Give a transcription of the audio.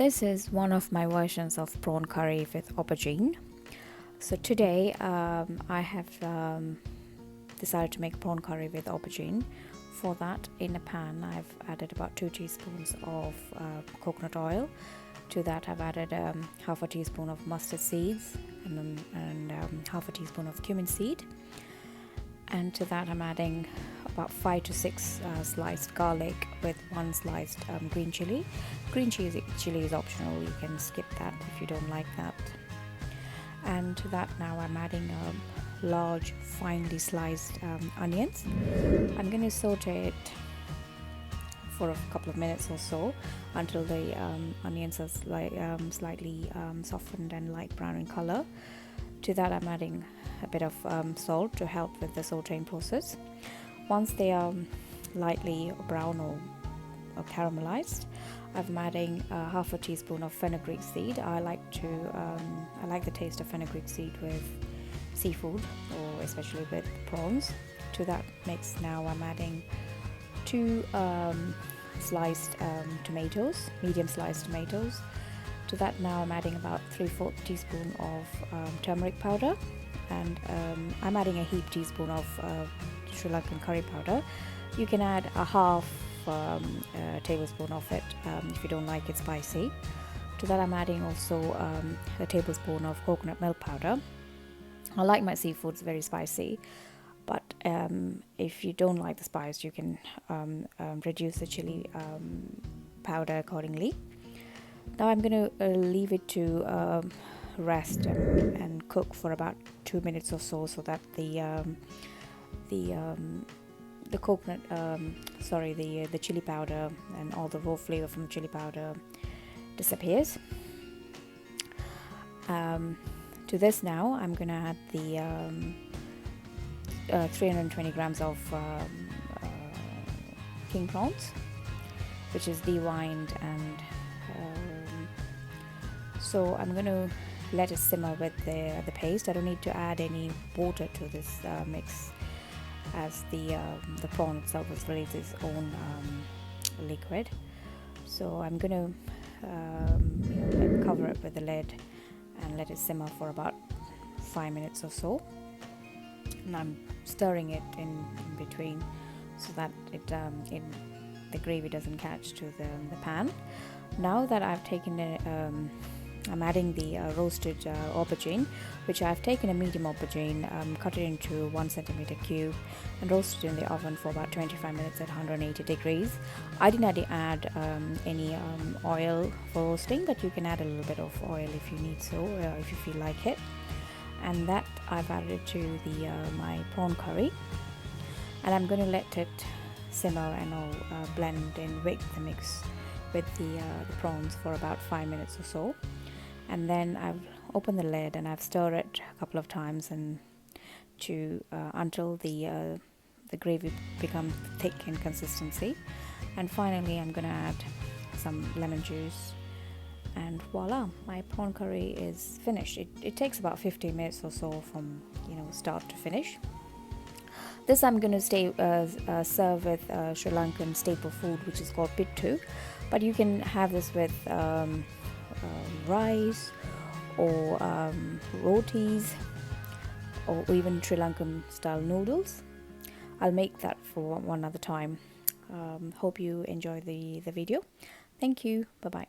This is one of my versions of prawn curry with aubergine. So today I have decided to make prawn curry with aubergine. For that, in a pan I've added about 2 teaspoons of coconut oil. To that I've added half a teaspoon of mustard seeds and half a teaspoon of cumin seed. And to that I'm adding about 5 to 6 sliced garlic with 1 sliced green chilli. Green chilli is optional, you can skip that if you don't like that. And to that now I'm adding large finely sliced onions. I'm going to saute it for a couple of minutes or so until the onions are slightly softened and light brown in color. To that I'm adding a bit of salt to help with the sauteing process. Once they are lightly brown or caramelized, I'm adding half a teaspoon of fenugreek seed. I like the taste of fenugreek seed with seafood, or especially with prawns. To that mix now I'm adding 2 sliced tomatoes, medium sliced tomatoes. To that now I'm adding about 3/4 teaspoon of turmeric powder, and I'm adding a heaped teaspoon of Srilankan curry powder. You can add a half tablespoon of it if you don't like it spicy. To that I'm adding also a tablespoon of coconut milk powder. I like my seafoods very spicy, but if you don't like the spice, you can reduce the chili powder accordingly. Now I'm going to leave it to rest and cook for about 2 minutes or so that the coconut, the chili powder and all the raw flavor from the chili powder disappears. To this now I'm going to add the 320 grams of king prawns, which is deveined, and so I'm going to let it simmer with the paste. I don't need to add any water to this mix, as the prawn itself has released its own liquid. So I'm going to cover it with the lid and let it simmer for about 5 minutes or so. And I'm stirring it in between so that the gravy doesn't catch to the pan. Now that I've taken it, I'm adding the roasted aubergine, which I've taken a medium aubergine, cut it into 1 centimeter cube, and roasted in the oven for about 25 minutes at 180 degrees. I didn't add any oil for roasting, but you can add a little bit of oil if you need so, if you feel like it. And that I've added to my prawn curry, and I'm going to let it simmer and all blend in with the mix with the prawns for about 5 minutes or so. And then I've opened the lid and I've stirred it a couple of times and until the gravy becomes thick in consistency. And finally I'm going to add some lemon juice, and voila, my prawn curry is finished. It takes about 15 minutes or so from start to finish. This I'm going to serve with Sri Lankan staple food, which is called pittu, but you can have this with rice or rotis, or even Sri Lankan style noodles. I'll make that for one other time. Hope you enjoy the video. Thank you. Bye bye.